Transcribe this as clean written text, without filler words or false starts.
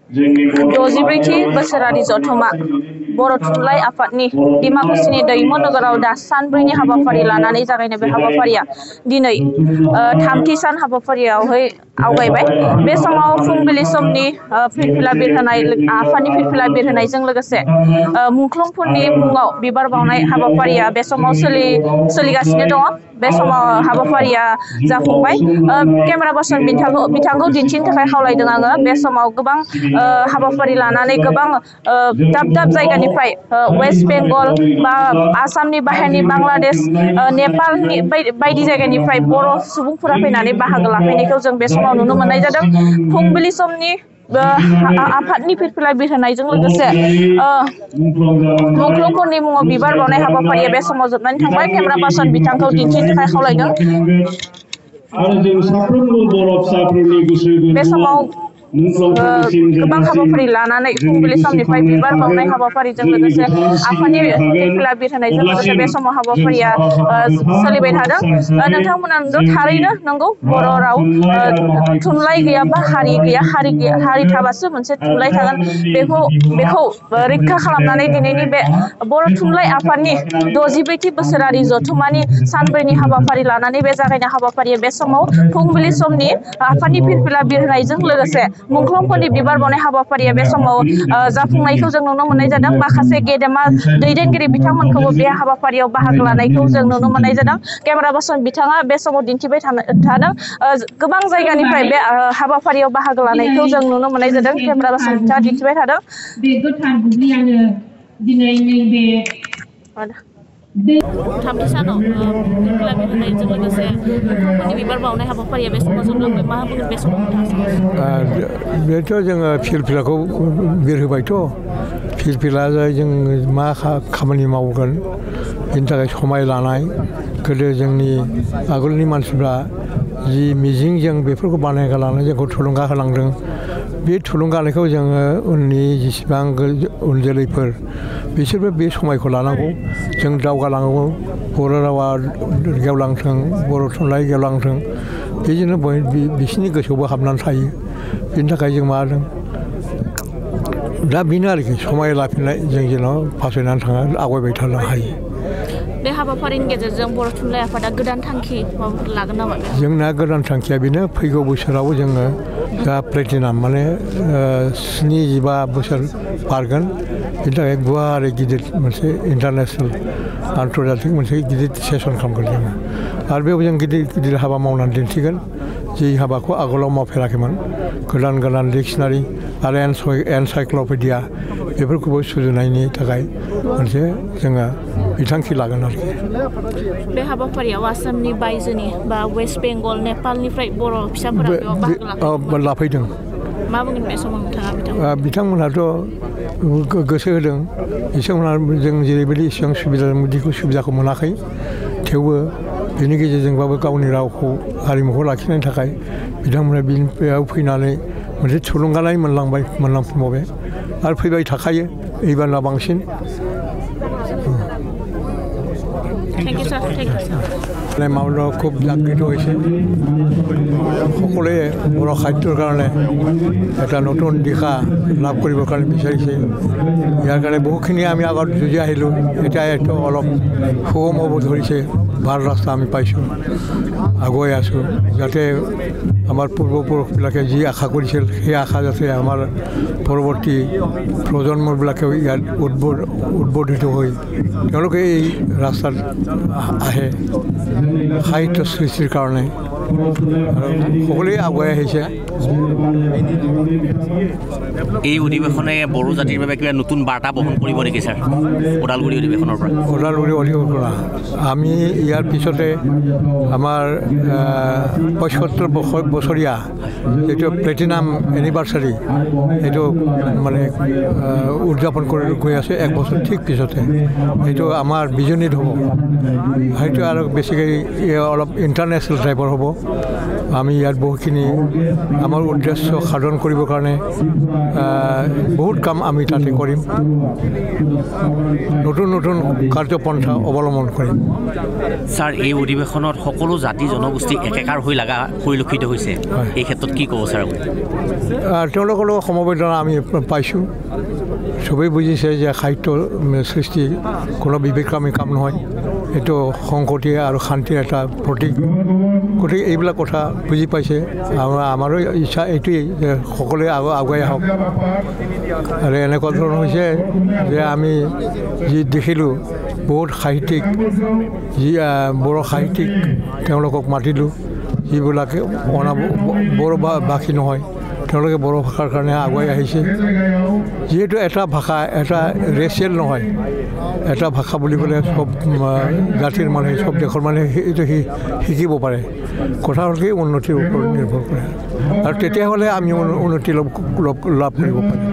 द'जिब्रैथि बोसोरारि जथुम्मा बर' थुनलाइ आफादनि डिमाकुसिनि दैमु नोगोराव दा सानब्रैनि हाबाफारि लानानै जागायनाय बे हाबाफारिया दिनै थामथि सान हाबाफारियावहाय आवगायबाय। बे समाव फुंबिलि समनि फिरफिला बिरहोनाय आफादनि फिरफिला बिरहोनायजों लोगोसे मुंख्लंफोरनि मुङाव बिबार बावनाय हाबाफारिया बे समाव सोलिगासिनो दङ। बे समाव हाबाफारिया जाफुंबाय। केमेरा पार्सन बिथांखौ दिन्थिनो थाखाय खावलायदों आङो। बे समाव गोबां हाबाफारि लानानै गोबां दाब दाब जायगानिफ्राय वेस्ट बेंगल बा आसामनि बाहेरनि बांलादेश नेपालनि बायदि जायगानिफ्राय बर' सुबुंफोरा फैनानै बाहागो लाफैनायखौ जों बे समाव नुनो मोननाय जादों। फुंबिलि समनि आफादनि फिरफिला बिरहोनायजों लोगोसे मुंख्लंफोरनि मुङाव बिबार बावनाय हाबाफारिया बे समाव जोबनानै थांबाय। केमेरा पार्सन बिथांखौ दिन्थिनो थाखाय खावलायदों। बे समाव गोबां हाबाफारि लानानै फुंबिलि समनिफ्राय बिबार बावनाय हाबाफारिजों लोगोसे आफादनि फिरफिला बिरहोनायजों लोगोसे बे समाव हाबाफारिया सोलिबाय थादों। नोंथांमोना नुदों, थारैनो नंगौ, बर' राव थुनलाइ गैयाबा हारि गैया, हारि थाबासो मोनसे थुनलाइ थागोन। बेखौ रैखा खालामनानै दिनैनि बे बर' थुनलाइ आफादनि 'द'जिब्रैथि बोसोरारि जथुम्मानि सानब्रैनि हाबाफारि लानानै बे जागायनाय हाबाफारिया बे समाव फुंबिलि समनि आफादनि फिरफिला बिरहोनायजों लोगोसे मुंख्लंफोरनि बिबार बावनाय हाबाफारिया बे समाव जाफुंनायखौ जों नुनो मोननाय जादों। माखासे गेदेमा दैदेनगिरि बिथांमोनखौबो बे हाबाफारियाव बाहागो लानायखौ जों नुनो मोननाय जादों। केमेरा पार्सन बिथाङा बे समाव दिन्थिबाय थादों। गोबां जायगानिफ्राय बे हाबाफारियाव बाहागो लानायखौ जों नुनो मोननाय जादों। केमेरा पार्सन बिथाङा दिन्थिबाय थादों। थामथि सानाव फिरफिला बिरहोनायजों लोगोसे मुंख्लंफोरनि बिबार बावनाय हाबाफारिया बे समाव जोबलांबाय। मा बुंगोन बे समाव नोंथाङा? बेथ' जोङो फिरफिलाखौ बिरहोबायथ'। फिरफिला जों मा खामानि मावगोन बेनि थाखाय समाय लानाय। गोदो जोंनि आगोलनि मानसिफ्रा जि मिजिंजों बेफोरखौ बानायगालांनानै जोंखौ थुलुंगा होलांदों। बे थुलुंगा होनायखौ जोङो उननि जेसेबां उन जोलैफोर बिसोरबो बे समायखौ लानांगौ। जों दावगालांनांगौ। बर' रावा गेवलांथों, बर' थुनलाइ गेवलांथों, बेजोंनो बिसोरनि गोसोआवबो हाबनानै थायो। बेनि थाखाय जों माबादों। दा बेनो आरोखि, समाय लाफिननाय, जों जेन' फावसायनानै थाङा, आवगायबाय थानो हायो। बे हाबाफारिनि गेजेरजों बर' थुनलाइ आफादा गोदान थांखि माबाफोर लागोन नामा? जोंना गोदान थांखिया बेनो, फैगौ बोसोराव जोङो दा प्लेटिनाम माने 75 बोसोर बारगोन। बेनि थाखाय गुवारै गिदिर मोनसे इन्टारनेसनेल आन्तर्जातिक मोनसे गिदिर सेसन खालामगोन जोङो। आरो बेयाव जों गिदिर गिदिर हाबा मावनानै दिन्थिगोन, जि हाबाखौ आगोलाव मावफेराखैमोन। गोदान डिक्सनारि आरो एनसाइक्ल'पेडिया बेफोरखौबो सुजुनायनि थाखाय मोनसे जोङो बिथांखि लागोन आरोखि। बे हाबाफारियाव आसामनि बायजोनि बा वेस्ट बेंगल, नेपालनिफ्राय बर' फिसाफोरा बाहागो लाफैदों। मा बुंगोन बे समाव नोंथाङा? बिथांमोनहाथ' गोसो होदों। बिथांमोनहा जों जेरैबायदि इसेबां सुबिदाखौ मोनाखै, थेवबो बेनि गेजेरजोंबाबो गावनि रावखौ, हारिमुखौ लाखिनायनि थाखाय बिथांमोना बेयाव फैनानै मोनसे थुलुंगानाय मोनलांफिनबावबाय आरो फैबाय थाखायो, এইবারना बांसिन। মামলা খুব জাগৃত হৈছে। সকলোৱে বৰ খাদ্যৰ কাৰণে এটা নতুন দিশা লাভ কৰিবৰ কাৰণে বিচাৰিছে। ইয়াৰ কাৰণে বহুখিনি আমি আগত যুঁজি আহিলোঁ, এতিয়া এইটো অলপ সুগম হ'ব ধৰিছে। ভাল ৰাস্তা আমি পাইছোঁ, আগুৱাই আছোঁ। যাতে আমাৰ পূৰ্বপুৰুষবিলাকে যি আশা কৰিছিল, সেই আশা যাতে আমাৰ পৰৱৰ্তী প্ৰজন্মবিলাকেও ইয়াত উদ্বোধিত হৈ তেওঁলোকে এই ৰাস্তাত আহে সাহিত্য সৃষ্টিৰ কাৰণে। আৰু সকলোৱে আগুৱাই আহিছে। এই অধিৱেশনে বড়ো জাতিৰ বাবে কিবা নতুন বাৰ্তা বহন কৰিব নেকি ছাৰ? ওদালগুৰি অধিৱেশনৰ পৰা ওদালগুৰি অধিৱেশনৰ পৰা আমি ইয়াৰ পিছতে আমাৰ ৭৫ বছৰীয়া এইটো প্লেটিনাম এনিভাৰ্চাৰী, এইটো মানে উদযাপন কৰি গৈ আছে। 1 বছৰ ঠিক পিছতে এইটো আমাৰ বিজনীত হ'ব। সেইটো আৰু বেছিকৈ অলপ ইণ্টাৰনেশ্যনেল টাইপৰ হ'ব। আমি ইয়াত বহুখিনি আমাৰ উদ্দেশ্য সাধন কৰি কৰিবৰ কাৰণে বহুত কাম আমি তাতে কৰিম নতুন নতুন কাৰ্যপন্থা অৱলম্বন কৰিম ছাৰ এই অধিৱেশনত সকলো জাতি জনগোষ্ঠী একেকাৰ হৈ লগা পৰিলক্ষিত হৈছে এই ক্ষেত্ৰত কি ক'ব ছাৰ তেওঁলোকৰ লগত সমবেদনা আমি পাইছোঁ চবেই বুজিছে যে সাহিত্য সৃষ্টি কোনো বিবেককামী কাম নহয় এইটো সংকটীয় আৰু শান্তিৰ এটা প্ৰতীক গতিকে এইবিলাক কথা বুজি পাইছে আমাৰো ইচ্ছা এইটোৱেই যে সকলোৱে আগুৱাই আহক আৰু এনেকুৱা ধৰণৰ হৈছে যে আমি যি দেখিলোঁ বহুত সাহিত্যিক যি বড়ো সাহিত্যিক তেওঁলোকক মাতিলোঁ যিবিলাকে বড়ো ভাষী নহয় তেওঁলোকে বড়ো ভাষাৰ কাৰণে আগুৱাই আহিছে যিহেতু এটা ভাষা এটা ৰেচিয়েল নহয় এটা ভাষা বুলি ক'লে চব জাতিৰ মানুহে চব দেশৰ মানুহে এইটো শিকিব পাৰে কথা হ'ল কি উন্নতিৰ ওপৰত নিৰ্ভৰ কৰে আৰু তেতিয়াহ'লে আমি উন্নতি লাভ কৰিব পাৰিম